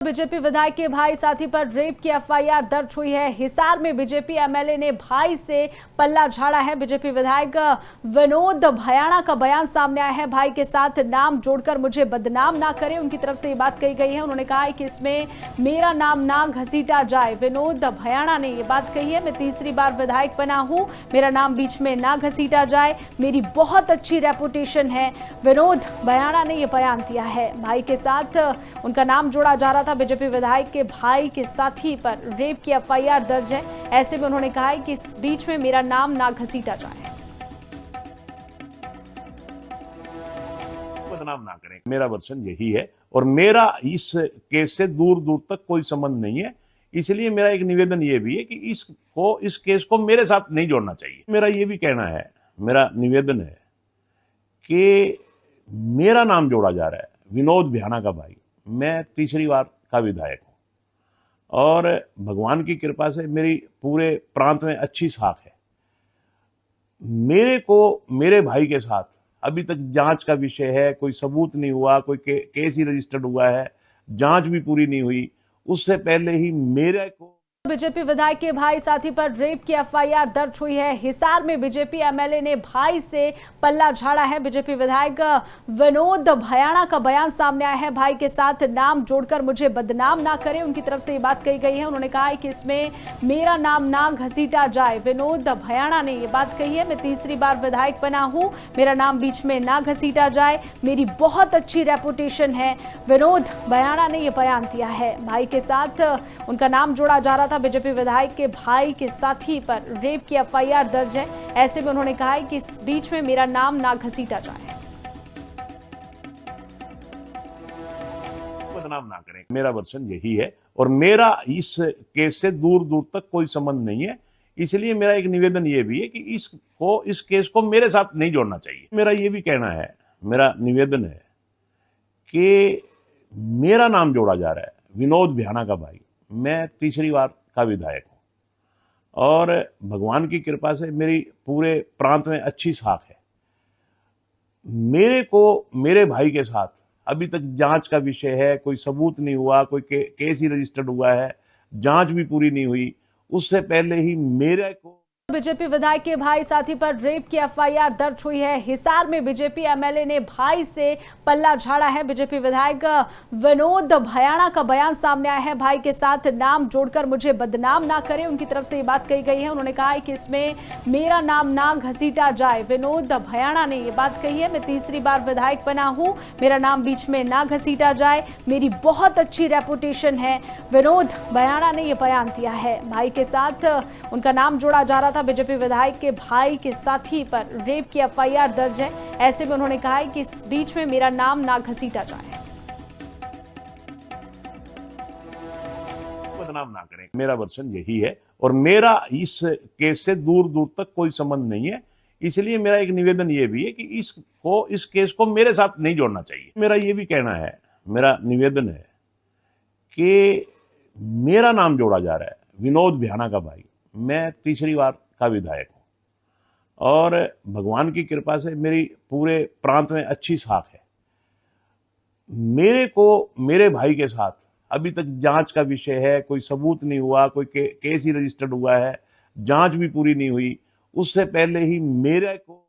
BJP विधायक के भाई साथी पर रेप की एफआईआर दर्ज हुई है। हिसार में बीजेपी एमएलए ने भाई से पल्ला झाड़ा है। बीजेपी विधायक विनोद भयाणा का बयान सामने आया है। भाई के साथ नाम जोड़कर मुझे बदनाम ना करें, उनकी तरफ से ये बात कही गई है। उन्होंने कहा है कि इसमें मेरा नाम ना घसीटा जाए। विनोद भयाणा ने ये बात कही है, मैं तीसरी बार विधायक बना हूं, मेरा नाम बीच में ना घसीटा जाए, मेरी बहुत अच्छी रेपुटेशन है। विनोद भयाणा ने ये बयान दिया है। भाई के साथ उनका नाम जोड़ा जा रहा था। बीजेपी विधायक के भाई के साथी पर रेप की एफआईआर दर्ज है। ऐसे में उन्होंने कहा है कि इस बीच में मेरा नाम ना घसीटा जाए। बदनाम ना करें, मेरा वर्जन यही है और मेरा इस केस से दूर दूर तक कोई संबंध नहीं है। इसलिए मेरा एक निवेदन ये भी है कि इस केस को मेरे साथ नहीं जोड़ना चाहिए। मेरा ये भी कहना है, मेरा निवेदन है कि मेरा नाम जोड़ा जा रहा है, विनोद भयाणा का भाई। मैं तीसरी बार का विधायक हूं और भगवान की कृपा से मेरी पूरे प्रांत में अच्छी साख है। मेरे को मेरे भाई के साथ अभी तक जांच का विषय है, कोई सबूत नहीं हुआ, कोई केस ही रजिस्टर्ड हुआ है, जांच भी पूरी नहीं हुई। उससे पहले ही मेरे को बीजेपी विधायक के भाई साथी पर रेप की एफआईआर दर्ज हुई है। हिसार में बीजेपी एमएलए ने भाई से पल्ला झाड़ा है। बीजेपी विधायक विनोद भयाणा का बयान सामने आया है। भाई के साथ नाम जोड़कर मुझे बदनाम ना करें, उनकी तरफ से ये बात कही गई है। उन्होंने कहा है कि इसमें मेरा नाम ना घसीटा जाए। विनोद भयाणा ने ये बात कही है, मैं तीसरी बार विधायक बना हूं, मेरा नाम बीच में ना घसीटा जाए, मेरी बहुत अच्छी रेपुटेशन है। विनोद भयाणा ने ये बयान दिया है। भाई के साथ उनका नाम जोड़ा जा रहा था। बीजेपी विधायक के भाई के साथी पर रेप की एफआईआर दर्ज है। ऐसे में उन्होंने कहा है कि इस बीच में मेरा नाम ना घसीटा जाए। बदनाम ना करें, मेरा वर्जन यही है और मेरा इस केस से दूर दूर तक कोई संबंध नहीं है। इसलिए मेरा एक निवेदन ये भी है कि इस केस को मेरे साथ नहीं जोड़ना चाहिए। मेरा ये भी कहना है, मेरा निवेदन है कि मेरा नाम जोड़ा जा रहा है, विनोद भयाणा का भाई। मैं तीसरी बार का विधायक हूं और भगवान की कृपा से मेरी पूरे प्रांत में अच्छी साख है। मेरे को मेरे भाई के साथ अभी तक जांच का विषय है, कोई सबूत नहीं हुआ, कोई केस ही रजिस्टर्ड हुआ है, जांच भी पूरी नहीं हुई। उससे पहले ही मेरे को बीजेपी विधायक के भाई साथी पर रेप की एफआईआर दर्ज हुई है। हिसार में बीजेपी एमएलए ने भाई से पल्ला झाड़ा है। बीजेपी विधायक विनोद भयाणा का बयान सामने आया है। भाई के साथ नाम जोड़कर मुझे बदनाम ना करें, उनकी तरफ से ये बात कही गई है। उन्होंने कहा है कि इसमें मेरा नाम ना घसीटा जाए। विनोद भयाणा ने ये बात कही है, मैं तीसरी बार विधायक बना हूं, मेरा नाम बीच में ना घसीटा जाए, मेरी बहुत अच्छी रेपुटेशन है। विनोद भयाणा ने ये बयान दिया है। भाई के साथ उनका नाम जोड़ा जा रहा था। बीजेपी विधायक के भाई के साथी पर रेप की एफआईआर दर्ज है। ऐसे में उन्होंने कहा है कि इस बीच में मेरा नाम ना घसीटा जाए। बदनाम ना करें, मेरा वर्जन यही है और मेरा इस केस से दूर दूर तक कोई संबंध नहीं है। इसलिए मेरा एक निवेदन ये भी है कि इस केस को मेरे साथ नहीं जोड़ना चाहिए। मेरा ये भी कहना है, मेरा निवेदन है कि मेरा नाम जोड़ा जा रहा है, विनोद भयाणा का भाई। मैं तीसरी बार का विधायक हूं और भगवान की कृपा से मेरी पूरे प्रांत में अच्छी साख है। मेरे को मेरे भाई के साथ अभी तक जांच का विषय है, कोई सबूत नहीं हुआ, कोई केस ही रजिस्टर्ड हुआ है, जांच भी पूरी नहीं हुई। उससे पहले ही मेरे को